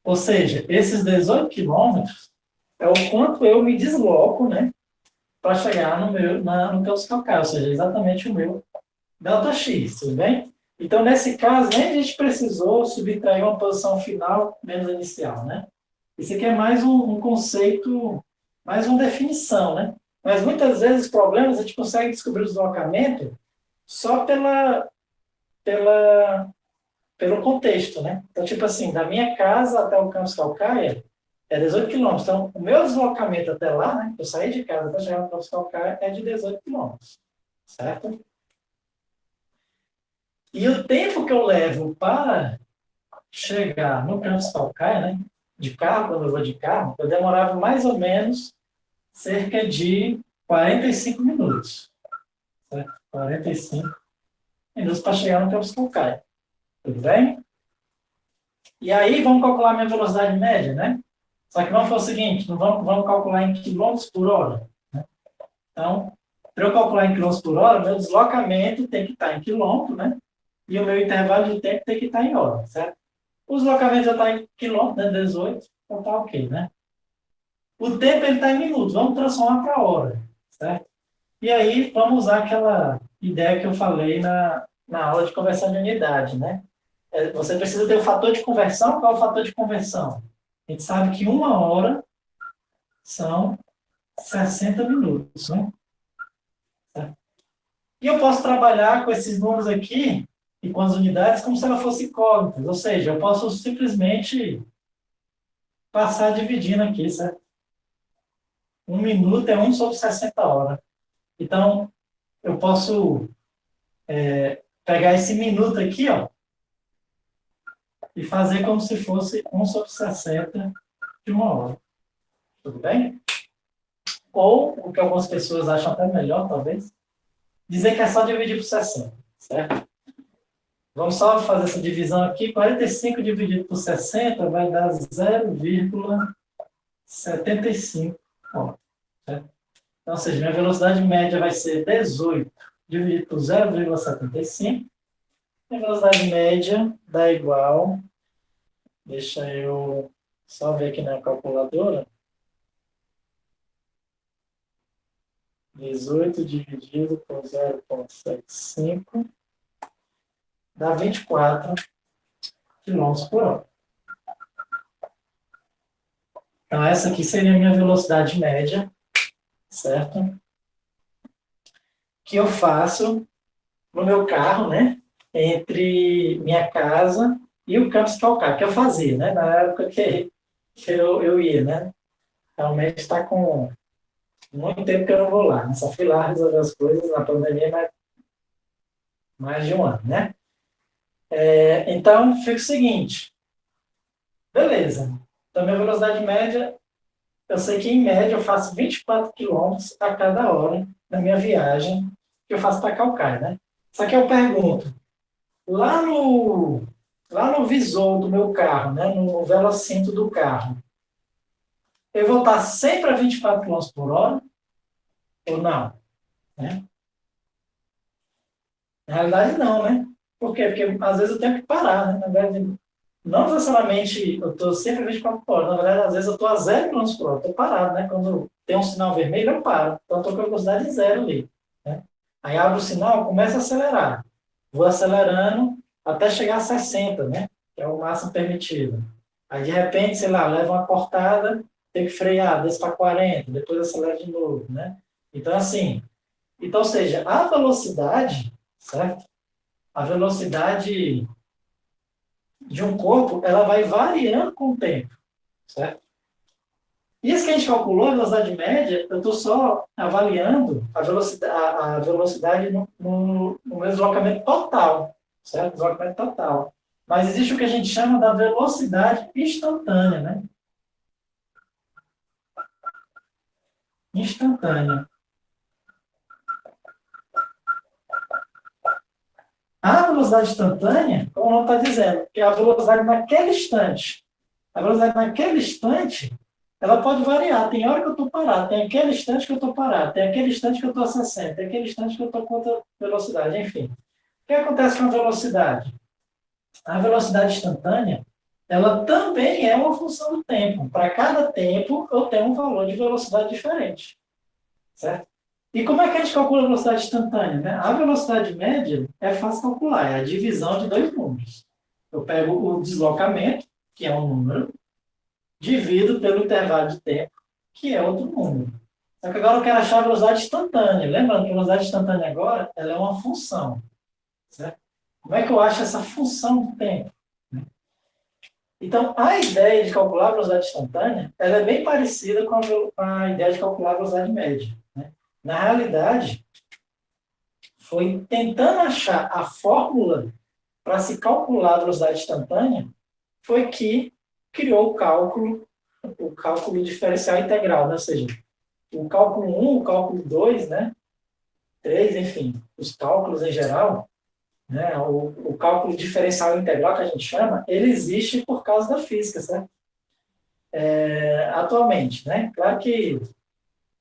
Speaker 1: Ou seja, esses 18 quilômetros é o quanto eu me desloco, né, para chegar no Campus Calcaia, ou seja, exatamente o meu ΔX, tudo bem? Então, nesse caso, nem a gente precisou subtrair uma posição final menos inicial, né? Isso aqui é mais um conceito, mais uma definição, né? Mas muitas vezes problemas a gente consegue descobrir o deslocamento só pelo contexto, né? Então, tipo assim, da minha casa até o Campus Calcaia é 18 quilômetros. Então, o meu deslocamento até lá, né? Eu saí de casa até chegar no Campus Calcaia é de 18 quilômetros, certo? E o tempo que eu levo para chegar no campus Calcaia, né, de carro, quando eu vou de carro, eu demorava mais ou menos cerca de 45 minutos. Certo? 45 minutos para chegar no campus Calcaia. Tudo bem? E aí, vamos calcular a minha velocidade média, né? Só que vamos fazer o seguinte, não vamos calcular em quilômetros por hora. Né? Então, para eu calcular em quilômetros por hora, meu deslocamento tem que estar em quilômetro, né? E o meu intervalo de tempo tem que estar em hora, certo? O deslocamento já está em quilômetro, né? 18, então tá ok, né? O tempo ele está em minutos, vamos transformar para hora, certo? E aí, vamos usar aquela ideia que eu falei na aula de conversão de unidade, né? Você precisa ter o fator de conversão. Qual é o fator de conversão? A gente sabe que 1 hora são 60 minutos, né? E eu posso trabalhar com esses números aqui e com as unidades como se ela fosse incógnitas. Ou seja, eu posso simplesmente passar dividindo aqui, certo? 1 minuto é 1/60 horas. Então, eu posso pegar esse minuto aqui, ó, e fazer como se fosse 1/60 de 1 hora. Tudo bem? Ou, o que algumas pessoas acham até melhor, talvez, dizer que é só dividir por 60, certo? Vamos só fazer essa divisão aqui. 45 dividido por 60 vai dar 0,75. Certo? Então, ou seja, minha velocidade média vai ser 18 dividido por 0,75. Minha velocidade média dá igual... Deixa eu só ver aqui na calculadora. 18 dividido por 0,75 dá 24 quilômetros por hora. Então, essa aqui seria a minha velocidade média, certo? Que eu faço no meu carro, né? Entre minha casa e o campus Calcaia, que eu fazia, né? Na época que eu ia, né? Realmente está com muito tempo que eu não vou lá, né? Só fui lá resolver as coisas na pandemia, mas mais de um ano, né? Então, fica o seguinte. Beleza. Então, minha velocidade média, eu sei que em média eu faço 24 quilômetros a cada hora na minha viagem que eu faço para Calcaia, né? Só que eu pergunto, lá no visor do meu carro, né, no velocímetro do carro, eu vou estar sempre a 24 quilômetros por hora ou não? Né? Na realidade, não, né? Por quê? Porque às vezes eu tenho que parar, né? Na verdade, não necessariamente eu estou sempre a 24 por hora. Na verdade, às vezes eu estou a 0 km por hora. Estou parado, né? Quando tem um sinal vermelho, eu paro. Então, estou com a velocidade zero ali. Né? Aí abre o sinal, começa a acelerar. Vou acelerando até chegar a 60, né? Que é o máximo permitido. Aí, de repente, sei lá, leva uma cortada, tem que frear, desce para 40, depois acelera de novo, né? Então, assim, ou seja, a velocidade, certo? A velocidade de um corpo, ela vai variando com o tempo, certo? Isso que a gente calculou, a velocidade média, eu estou só avaliando a velocidade no meu deslocamento total, certo? Deslocamento total. Mas existe o que a gente chama da velocidade instantânea, né? Instantânea. A velocidade instantânea, como não está dizendo, que é a velocidade naquele instante. A velocidade naquele instante, ela pode variar. Tem hora que eu estou parado, tem aquele instante que eu estou parado, tem aquele instante que eu estou a 60, tem aquele instante que eu estou com outra velocidade, enfim. O que acontece com a velocidade? A velocidade instantânea, ela também é uma função do tempo. Para cada tempo, eu tenho um valor de velocidade diferente. Certo? E como é que a gente calcula a velocidade instantânea? Né? A velocidade média é fácil calcular, é a divisão de dois números. Eu pego o deslocamento, que é um número, divido pelo intervalo de tempo, que é outro número. Só que agora eu quero achar a velocidade instantânea. Lembrando que a velocidade instantânea agora ela é uma função. Certo? Como é que eu acho essa função do tempo? Então, a ideia de calcular a velocidade instantânea ela é bem parecida com a ideia de calcular a velocidade média. Né? Na realidade, foi tentando achar a fórmula para se calcular a velocidade instantânea, foi que criou o cálculo diferencial integral, né? Ou seja, o cálculo 1, o cálculo 2, né? 3, enfim, os cálculos em geral, né? O cálculo diferencial integral, que a gente chama, ele existe por causa da física, certo? Atualmente, né? Claro que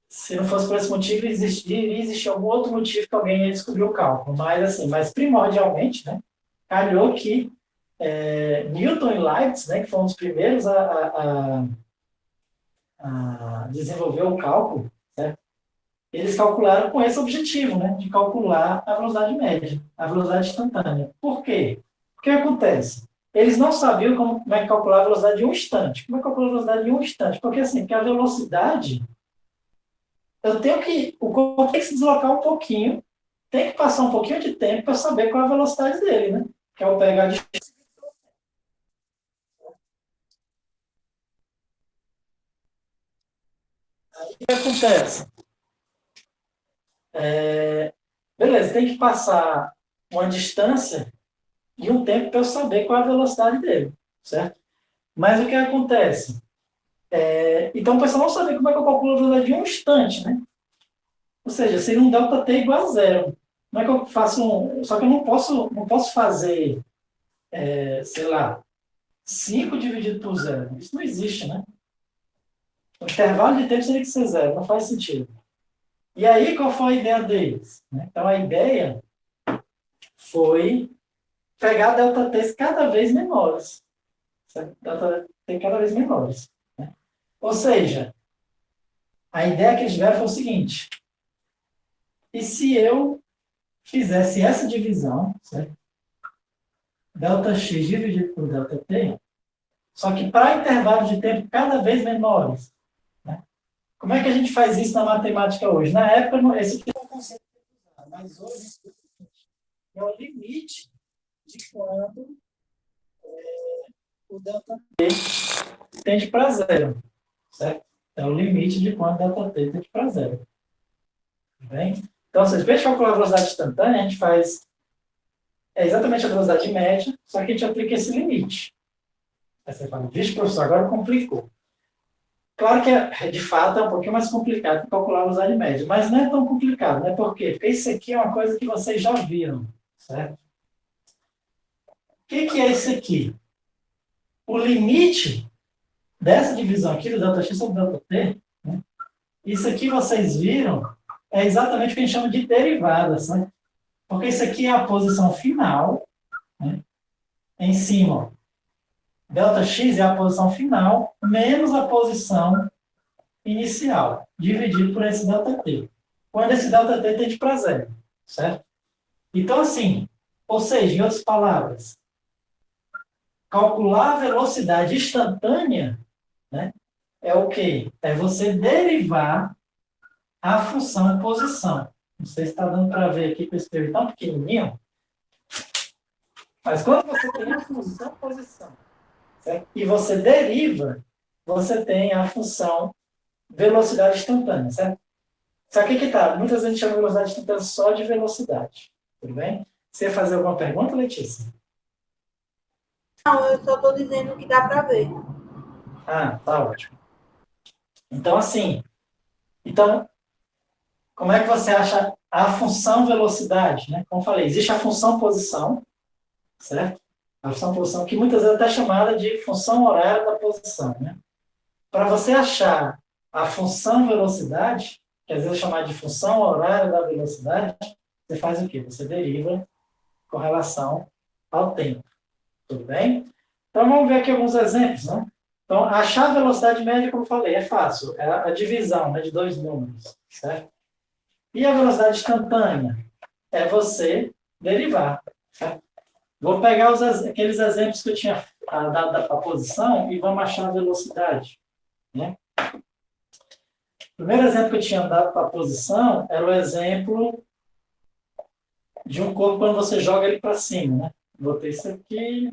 Speaker 1: se não fosse por esse motivo, iria existir algum outro motivo que alguém ia descobrir o cálculo, mas assim, mas primordialmente, né? Calhou que Newton e Leibniz, né, que foram os primeiros a desenvolver o cálculo, certo? Eles calcularam com esse objetivo, né, de calcular a velocidade média, a velocidade instantânea. Por quê? O que acontece? Eles não sabiam como é que calcular a velocidade de um instante. Como é que calcular a velocidade de um instante? Porque assim, que a velocidade, o corpo tem que se deslocar um pouquinho, tem que passar um pouquinho de tempo para saber qual é a velocidade dele, né? Que é o pegar de... O que acontece? Beleza, tem que passar uma distância e um tempo para eu saber qual é a velocidade dele, certo? Mas o que acontece? Então, o pessoal não sabe como é que eu calculo a velocidade de um instante, né? Ou seja, seria um delta t igual a zero. Como é que eu faço Só que eu não posso fazer, sei lá, 5 dividido por zero. Isso não existe, né? O intervalo de tempo teria que ser zero, não faz sentido. E aí, qual foi a ideia deles? Então, a ideia foi pegar delta t cada vez menores. Certo? Delta t cada vez menores. Né? Ou seja, a ideia que eles tiveram foi o seguinte: e se eu fizesse essa divisão, certo? Delta x dividido por delta t, só que para intervalos de tempo cada vez menores. Né? Como é que a gente faz isso na matemática hoje? Na época, esse aqui é o conceito que usava, mas hoje é o limite de quando o delta t tende para zero. Certo? É o limite de quando delta t tende para zero. Bem? Então, se a gente calcular a velocidade instantânea, a gente faz exatamente a velocidade média, só que a gente aplica esse limite. Aí você fala, vixe, professor, agora complicou. Claro que, de fato, é um pouquinho mais complicado que calcular a velocidade média, mas não é tão complicado, né? Por quê? Porque isso aqui é uma coisa que vocês já viram, certo? O que é isso aqui? O limite dessa divisão aqui, do delta x sobre delta t, né? Isso aqui vocês viram, é exatamente o que a gente chama de derivadas, né? Porque isso aqui é a posição final, né? Em cima, ó. Delta x é a posição final, menos a posição inicial, dividido por esse delta t. Quando esse delta t tende para zero, certo? Então, assim, ou seja, em outras palavras, calcular a velocidade instantânea, né, é o quê? É você derivar a função posição. Não sei se está dando para ver aqui, que eu escrevi tão pequenininho, mas quando você tem a função posição, certo? E você deriva, você tem a função velocidade instantânea, certo? Só que aqui tá, muitas vezes a gente chama velocidade instantânea só de velocidade, tudo bem? Você ia fazer alguma pergunta, Letícia?
Speaker 2: Não, eu só estou dizendo que dá para ver.
Speaker 1: Ah, tá ótimo. Então, assim, como é que você acha a função velocidade, né? Como eu falei, existe a função posição, certo? A função posição, que muitas vezes é até chamada de função horária da posição, né? Para você achar a função velocidade, que às vezes é chamada de função horária da velocidade, você faz o quê? Você deriva com relação ao tempo. Tudo bem? Então, vamos ver aqui alguns exemplos, né? Então, achar a velocidade média, como eu falei, é fácil. É a divisão, né, de dois números, certo? E a velocidade instantânea? É você derivar, certo? Vou pegar aqueles exemplos que eu tinha dado a posição e vamos achar a velocidade, né? O primeiro exemplo que eu tinha dado para a posição era o exemplo de um corpo quando você joga ele para cima, né? Botei isso aqui.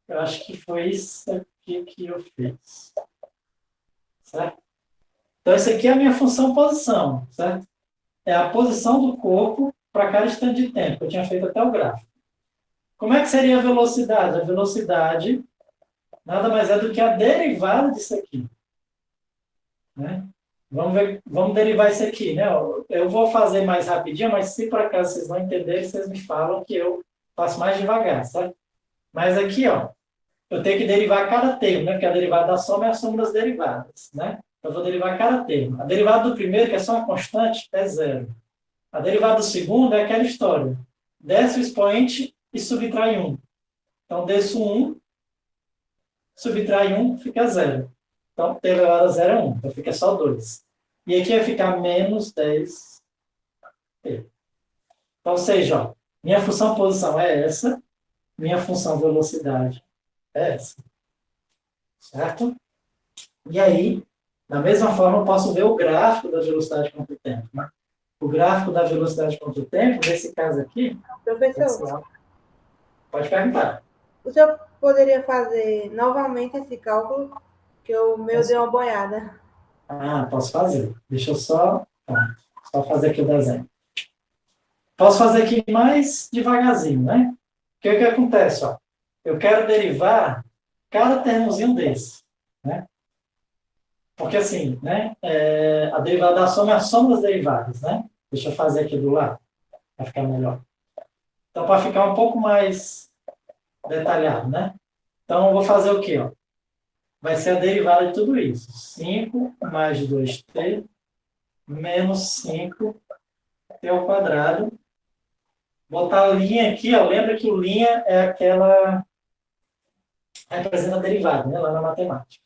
Speaker 1: Eu acho que foi isso aqui que eu fiz. Certo? Então, isso aqui é a minha função posição, certo? É a posição do corpo para cada instante de tempo. Eu tinha feito até o gráfico. Como é que seria a velocidade? A velocidade nada mais é do que a derivada disso aqui. Né? Vamos derivar isso aqui. Né? Eu vou fazer mais rapidinho, mas se por acaso vocês não entenderem, vocês me falam que eu faço mais devagar, sabe? Mas aqui, ó, eu tenho que derivar cada termo, né? Porque a derivada da soma é a soma das derivadas. Né? Então, eu vou derivar cada termo. A derivada do primeiro, que é só uma constante, é zero. A derivada do segundo é aquela história. Desce o expoente e subtrai 1. Então, desço 1, subtrai 1, fica 0. Então, t elevado a 0 é 1. Então, fica só 2. E aqui vai ficar menos 10t. Então, ou seja, ó, minha função posição é essa, minha função velocidade é essa. Certo? E aí, da mesma forma, eu posso ver o gráfico da velocidade contra o tempo. Né? O gráfico da velocidade contra o tempo, nesse caso aqui...
Speaker 2: Professor,
Speaker 1: pode perguntar.
Speaker 2: o senhor poderia fazer novamente esse cálculo? Que o meu deu uma boiada.
Speaker 1: Ah, posso fazer. Deixa eu só fazer aqui o desenho. Posso fazer aqui mais devagarzinho, né? O que acontece? Ó? Eu quero derivar cada termozinho desse. Né? Porque assim, né? A derivada da soma é a soma das derivadas. Né? Deixa eu fazer aqui do lado, para ficar melhor. Então, para ficar um pouco mais detalhado, né? Então, eu vou fazer o quê? Ó? Vai ser a derivada de tudo isso. 5 mais 2t menos 5t ao quadrado. Botar a linha aqui, ó. Lembra que o linha é aquela... representa a derivada, né? Lá na matemática.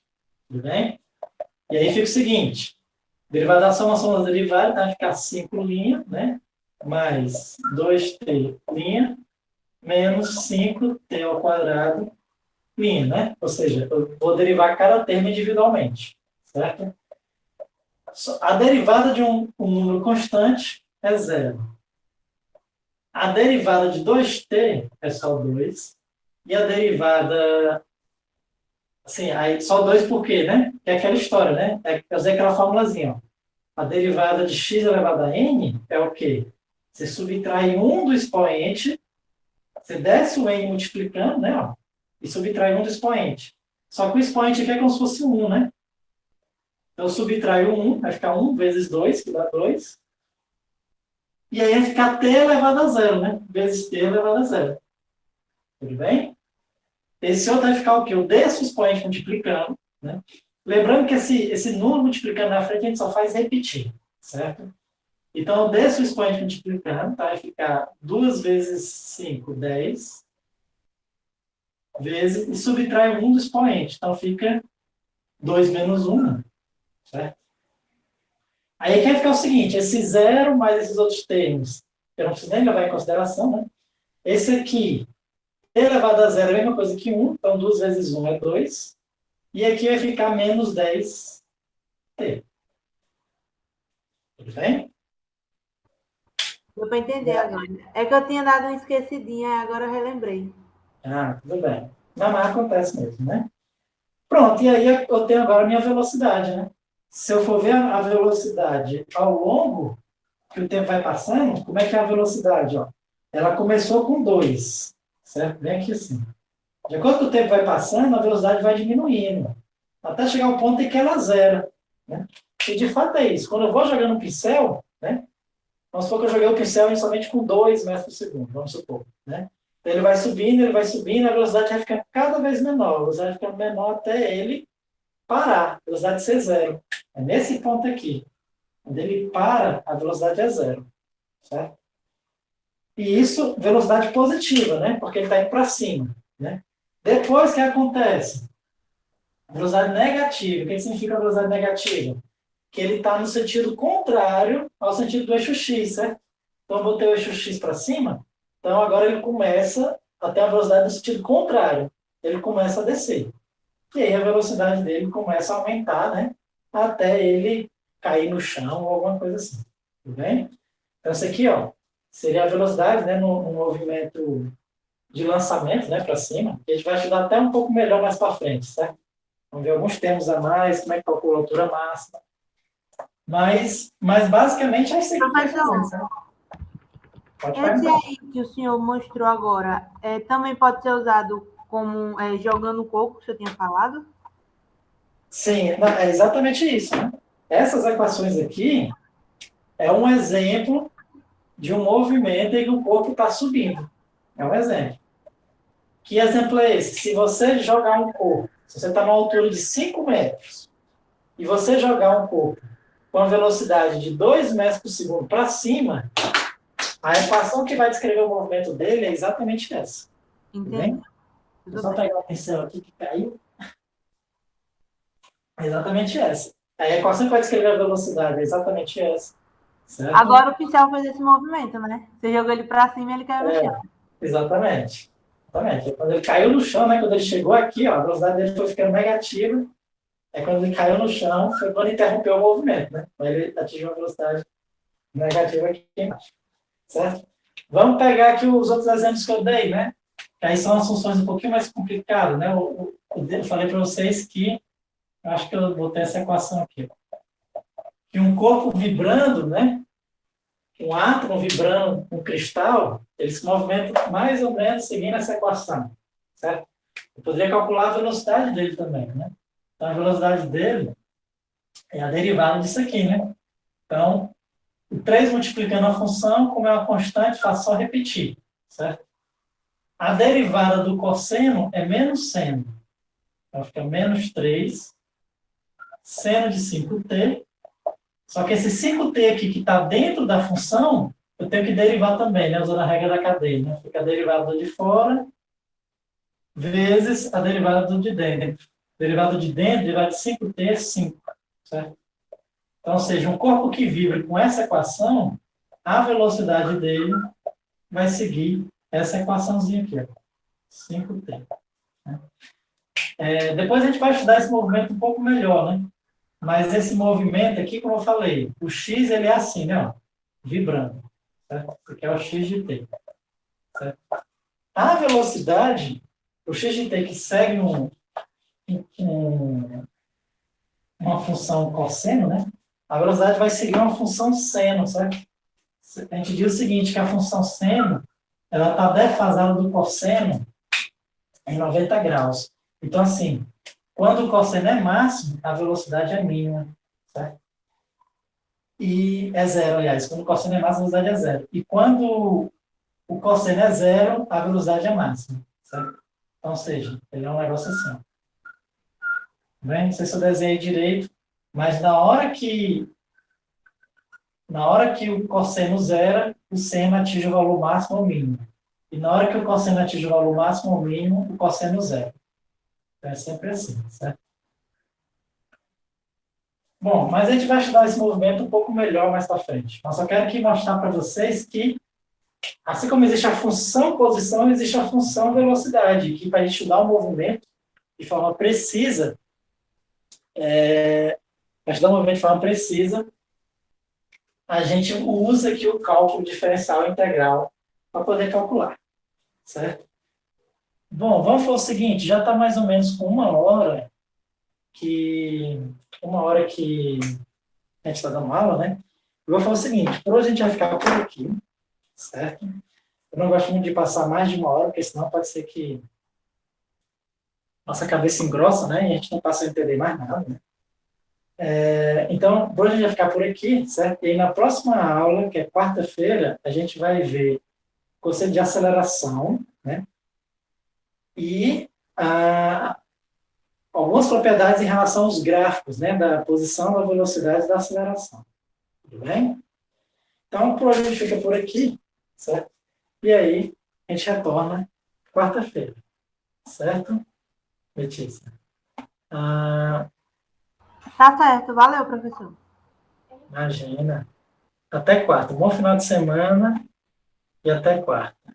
Speaker 1: Tudo bem? E aí fica o seguinte. Derivada da soma das derivadas, vai ficar 5 linha, né? Mais 2t linha, menos 5t ao quadrado linha, né? Ou seja, eu vou derivar cada termo individualmente, certo? A derivada de um número constante é zero. A derivada de 2t é só 2. E a derivada... Assim, aí só 2 por quê, né? É aquela história, né? Eu usei aquela formulazinha, ó. A derivada de x elevado a n é o quê? Você subtrai 1 do expoente, você desce o n multiplicando, né? Ó, e subtrai 1 do expoente. Só que o expoente aqui é como se fosse 1, né? Então, eu subtraio 1, vai ficar 1 vezes 2, que dá 2. E aí vai ficar t elevado a 0, né? Vezes t elevado a 0. Tudo bem? Esse outro vai ficar o quê? Eu desço o expoente multiplicando, né? Lembrando que esse número multiplicando na frente a gente só faz repetir, certo? Então, eu desço o expoente multiplicando, tá? Vai ficar 2 vezes 5, 10. Vezes, e subtrai 1 do expoente. Então, fica 2 menos 1, né? Certo? Aí quer ficar o seguinte, esse zero mais esses outros termos, eu não preciso nem levar em consideração, né? Esse aqui, t elevado a zero é a mesma coisa que 1, então 2 vezes 1 é 2. E aqui vai ficar menos 10t. Tudo bem?
Speaker 2: Deu para entender agora. É que eu tinha dado uma esquecidinha, agora eu relembrei.
Speaker 1: Ah, tudo bem. Não, mas acontece mesmo, né? Pronto, e aí eu tenho agora a minha velocidade, né? Se eu for ver a velocidade ao longo que o tempo vai passando, como é que é a velocidade? Ó? Ela começou com 2, certo? Bem aqui assim. De acordo com o tempo vai passando, a velocidade vai diminuindo, até chegar ao ponto em que ela zera. Né? E de fato é isso. Quando eu vou jogando um pincel, né? Vamos supor que eu joguei o pincel somente com 2 metros por segundo, vamos supor. Né? Então, ele vai subindo, a velocidade vai ficando cada vez menor. A velocidade vai ficando menor até ele parar, a velocidade ser zero. É nesse ponto aqui. Quando ele para, a velocidade é zero. Certo? E isso, velocidade positiva, né? Porque ele está indo para cima. Né? Depois, o que acontece? Velocidade negativa. O que significa velocidade negativa? Que ele está no sentido contrário ao sentido do eixo x, certo? Então, eu botei o eixo x para cima, então agora ele começa a ter a velocidade no sentido contrário. Ele começa a descer. E aí a velocidade dele começa a aumentar, né? Até ele cair no chão ou alguma coisa assim. Tudo bem? Então, isso aqui, ó, seria a velocidade, né, no movimento de lançamento, né, para cima. Que a gente vai estudar até um pouco melhor mais para frente, certo? Vamos ver alguns termos a mais, como é que calcula a altura máxima. Mas basicamente é isso aqui.
Speaker 2: Professor,
Speaker 1: Pode
Speaker 2: Esse
Speaker 1: perguntar.
Speaker 2: aí que o senhor mostrou agora, também pode ser usado como jogando coco, que o senhor tinha falado?
Speaker 1: Sim, é exatamente isso, né? Essas equações aqui é um exemplo de um movimento em que o corpo está subindo. É um exemplo. Que exemplo é esse? Se você jogar um corpo, se você está numa altura de 5 metros, e você jogar um corpo com a velocidade de 2 metros por segundo para cima, a equação que vai descrever o movimento dele é exatamente essa. Tudo bem?
Speaker 2: Entendi.
Speaker 1: Vou
Speaker 2: Tudo
Speaker 1: só
Speaker 2: bem.
Speaker 1: pegar o pincel aqui que caiu. É exatamente essa. A equação que vai descrever a velocidade é exatamente essa. Certo?
Speaker 2: Agora o pincel fez esse movimento, né? Você jogou ele para cima e ele caiu no chão.
Speaker 1: Exatamente. Exatamente. Quando ele caiu no chão, né, quando ele chegou aqui, ó, a velocidade dele foi ficando negativa. Aí quando ele caiu no chão, foi quando interrompeu o movimento, né? Aí ele atingiu uma velocidade negativa aqui embaixo. Certo? Vamos pegar aqui os outros exemplos que eu dei, né? Que aí são as funções um pouquinho mais complicadas, né? Eu falei para vocês que, eu acho que eu botei essa equação aqui, que um corpo vibrando, né? Um átomo vibrando um cristal, ele se movimenta mais ou menos seguindo essa equação, certo? Eu poderia calcular a velocidade dele também, né? Então, a velocidade dele é a derivada disso aqui, né? Então, o 3 multiplicando a função, como é uma constante, faz só repetir, certo? A derivada do cosseno é menos seno. Então, fica menos 3 seno de 5t. Só que esse 5t aqui que está dentro da função, eu tenho que derivar também, né? Usando a regra da cadeia. Né? Fica a derivada do de fora vezes a derivada do de dentro. Derivada de dentro, derivada de 5t é 5. Certo? Então, ou seja, um corpo que vibra com essa equação, a velocidade dele vai seguir essa equaçãozinha aqui, ó, 5t. Né? Depois a gente vai estudar esse movimento um pouco melhor, né? Mas esse movimento aqui, como eu falei, o x ele é assim, né? Ó, vibrando. Certo? Porque é o x de t. Certo? A velocidade, o x de t que segue uma função cosseno, né? A velocidade vai seguir uma função seno, certo? A gente diz o seguinte, que a função seno, ela está defasada do cosseno em 90 graus. Então, assim, quando o cosseno é máximo, a velocidade é mínima, certo? E é zero, aliás. Quando o cosseno é máximo, a velocidade é zero. E quando o cosseno é zero, a velocidade é máxima, certo? Então, ou seja, ele é um negócio assim. Bem, não sei se eu desenhei direito, mas na hora que o cosseno zera, o seno atinge o valor máximo ou mínimo. E na hora que o cosseno atinge o valor máximo ou mínimo, o cosseno zera. Então, é sempre assim, certo? Bom, mas a gente vai estudar esse movimento um pouco melhor mais para frente. Mas só quero aqui mostrar para vocês que, assim como existe a função posição, existe a função velocidade, que para a gente estudar o movimento de forma precisa, para estudar o movimento de forma precisa, a gente usa aqui o cálculo diferencial integral para poder calcular, certo? Bom, vamos fazer o seguinte, já está mais ou menos com uma hora que a gente está dando aula, né? Eu vou fazer o seguinte, por hoje a gente vai ficar por aqui, certo? Eu não gosto muito de passar mais de uma hora, porque senão pode ser que nossa cabeça engrossa, né? E a gente não passa a entender mais nada, né? Então, por hoje a gente vai ficar por aqui, certo? E aí, na próxima aula, que é quarta-feira, a gente vai ver o conceito de aceleração, né? E algumas propriedades em relação aos gráficos, né? Da posição, da velocidade e da aceleração. Tudo bem? Então, por hoje a gente fica por aqui, certo? E aí, a gente retorna quarta-feira, certo, Letícia?
Speaker 2: Tá certo. Valeu, professor.
Speaker 1: Imagina. Até quarta. Bom final de semana e até quarta.